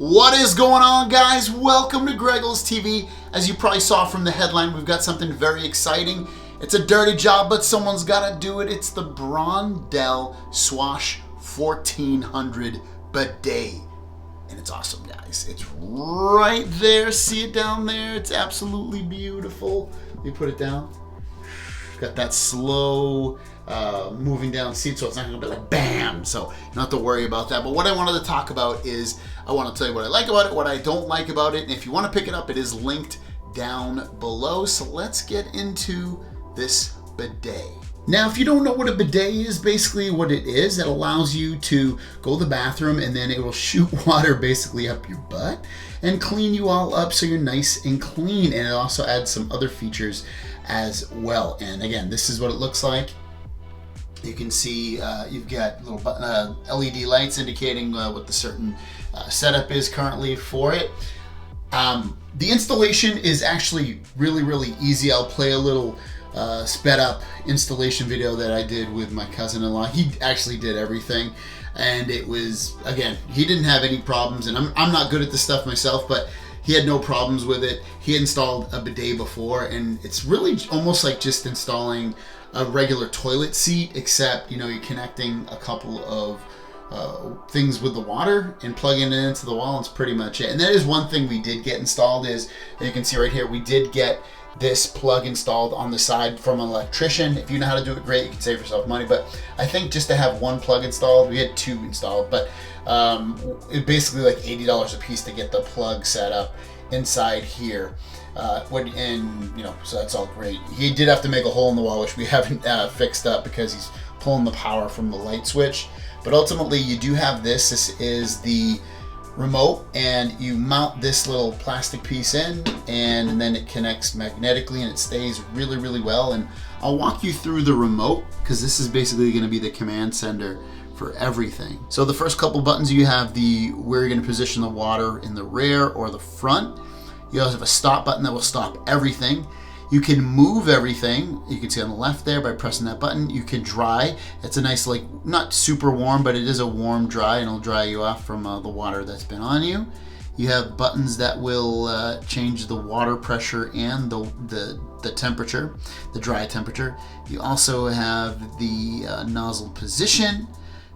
What is going on, guys? Welcome to Greggles TV. As you probably saw from the headline, we've got something very exciting. It's a dirty job, but someone's got to do it. It's the Brondell Swash 1400 bidet. And it's awesome, guys. It's right there. See it down there? It's absolutely beautiful. Let me put it down. Got that slow moving down seat, so it's not going to be like bam. So you don't have to worry about that. But what I wanted to talk about is I want to tell you what I like about it, what I don't like about it. And if you want to pick it up, it is linked down below. So let's get into this bidet. Now, if you don't know what a bidet is, basically what it is, it allows you to go to the bathroom and then it will shoot water basically up your butt and clean you all up so you're nice and clean. And it also adds some other features as well. And again, this is what it looks like. You can see you've got little LED lights indicating what the certain setup is currently for it. The installation is actually really easy. I'll play a little sped up installation video that I did with my cousin-in-law. He actually did everything, and it was, again, he didn't have any problems, and I'm not good at this stuff myself, but he had no problems with it. He installed a bidet before, and it's really almost like just installing a regular toilet seat, except, you know, you're connecting a couple of things with the water and plugging it into the wall. It's pretty much it. And that is one thing we did get installed is, you can see right here, we did get this plug installed on the side from an electrician. If you know how to do it, great, you can save yourself money. But I think just to have one plug installed, we had two installed, but it basically like $80 a piece to get the plug set up inside here. And you know, so that's all great. He did have to make a hole in the wall, which we haven't fixed up because he's pulling the power from the light switch. But ultimately, you do have this. This is the remote, and you mount this little plastic piece in, and then it connects magnetically, and it stays really well. And I'll walk you through the remote because this is basically going to be the command center for everything. So the first couple buttons, you have where you're going to position the water in the rear or the front. You also have a stop button that will stop everything. You can move everything. You can see on the left there by pressing that button. You can dry. It's a nice, like, not super warm, but it is a warm dry, and it'll dry you off from the water that's been on you. You have buttons that will change the water pressure and the temperature, the dry temperature. You also have the nozzle position.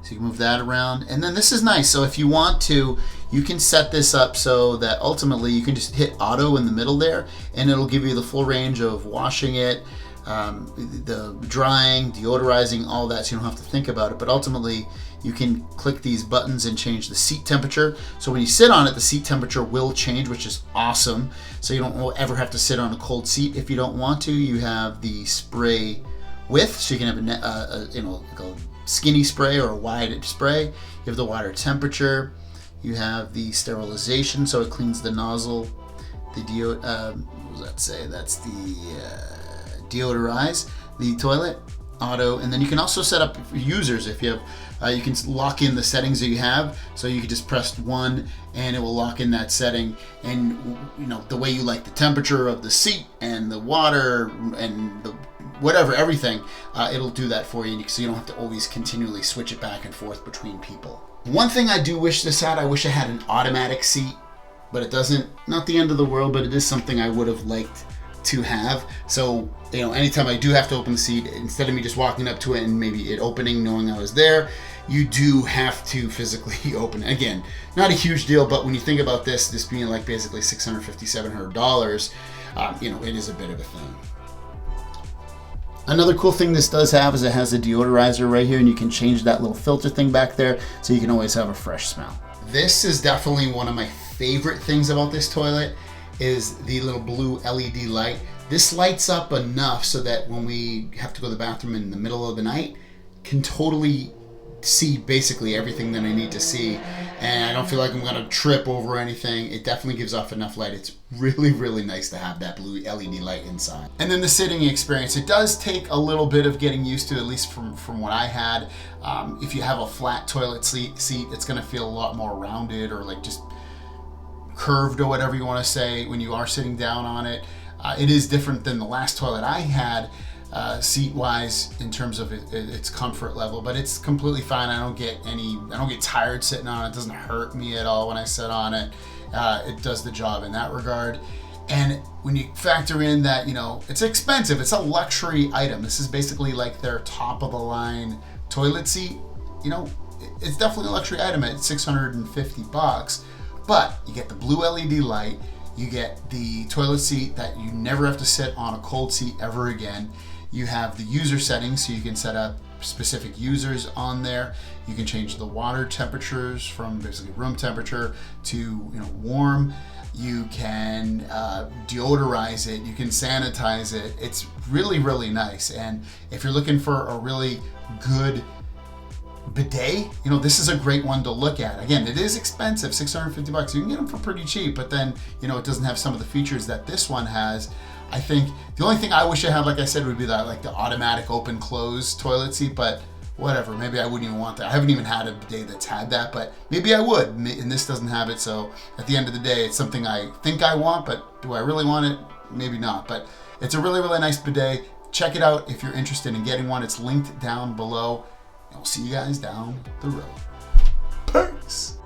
So you can move that around. And then this is nice. So if you want to, you can set this up so that ultimately you can just hit auto in the middle there, and it'll give you the full range of washing it, the drying, deodorizing, all that, so you don't have to think about it. But ultimately, you can click these buttons and change the seat temperature. So when you sit on it, the seat temperature will change, which is awesome. So you don't ever have to sit on a cold seat if you don't want to. You have the spray width, so you can have like a skinny spray or a wide spray. You have the water temperature. You have the sterilization, so it cleans the nozzle. The what does that say? That's the deodorize the toilet. Auto, and then you can also set up for users if you have. You can lock in the settings that you have, so you can just press 1 and it will lock in that setting, and you know the way you like the temperature of the seat and the water and the whatever, everything, it'll do that for you, so you don't have to always continually switch it back and forth between people. One thing I do wish this had, I wish I had an automatic seat, but it doesn't. Not the end of the world, but it is something I would have liked to have. So, you know, anytime I do have to open the seat, instead of me just walking up to it and maybe it opening knowing I was there, you do have to physically open it. Again, not a huge deal, but when you think about this being like basically $650, $700, you know, it is a bit of a thing. Another cool thing this does have is it has a deodorizer right here, and you can change that little filter thing back there so you can always have a fresh smell. This is definitely one of my favorite things about this toilet is the little blue LED light. This lights up enough so that when we have to go to the bathroom in the middle of the night, can totally see basically everything that I need to see, and I don't feel like I'm gonna trip over anything. It definitely gives off enough light. It's really nice to have that blue LED light inside. And then the sitting experience, it does take a little bit of getting used to, at least from what I had. If you have a flat toilet seat, it's gonna feel a lot more rounded or like just curved or whatever you want to say when you are sitting down on it. It is different than the last toilet I had. seat-wise in terms of its comfort level, but it's completely fine. I don't get tired sitting on it. It doesn't hurt me at all when I sit on it. It does the job in that regard. And when you factor in that, it's expensive, it's a luxury item. This is basically like their top of the line toilet seat. It's definitely a luxury item at $650, but you get the blue LED light, you get the toilet seat that you never have to sit on a cold seat ever again. You have the user settings, so you can set up specific users on there. You can change the water temperatures from basically room temperature to warm. You can deodorize it, you can sanitize it. It's really, really nice. And if you're looking for a really good bidet, this is a great one to look at. Again, it is expensive, $650. You can get them for pretty cheap, but then, it doesn't have some of the features that this one has. I think the only thing I wish I had, like I said, would be that like the automatic open close toilet seat, but whatever, maybe I wouldn't even want that. I haven't even had a bidet that's had that, but maybe I would, and this doesn't have it. So at the end of the day, it's something I think I want, but do I really want it? Maybe not, but it's a really, really nice bidet. Check it out if you're interested in getting one. It's linked down below. I'll see you guys down the road. Peace.